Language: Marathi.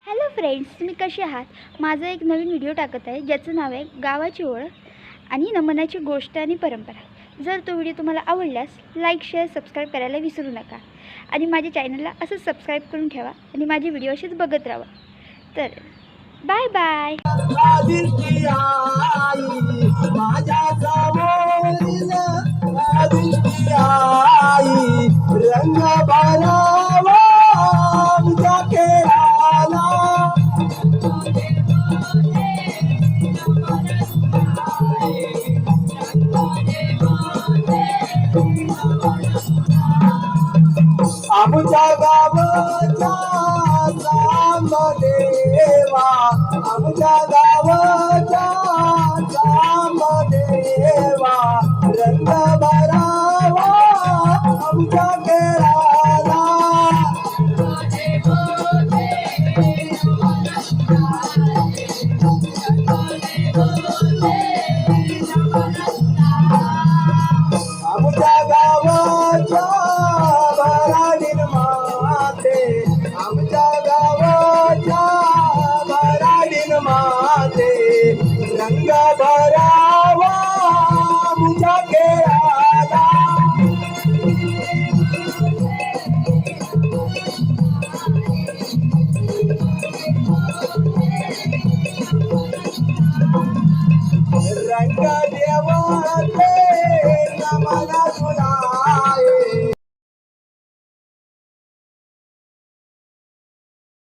हॅलो फ्रेंड्स, तुम्ही कसे आहात? माझा एक नवीन व्हिडिओ टाकत आहे ज्याचं नाव आहे गावाची ओळख आणि नमनाची गोष्ट आणि परंपरा. जर तो व्हिडिओ तुम्हाला आवडल्यास लाईक, शेअर, सबस्क्राईब करायला विसरू नका आणि माझ्या चॅनलला असंच सबस्क्राईब करून ठेवा आणि माझे व्हिडिओ असेच बघत राहा. तर बाय बाय. आमच्या गावाचा सामदेवा, आमच्या गावाचा सामदेवा, रंग भरावा आमच्या केळाला. आमच्या गावाच्या भराडीन माते, आमच्या गावाच्या भराडीन माते, रंग भरावा आमच्या केळाला. रंग देवाचे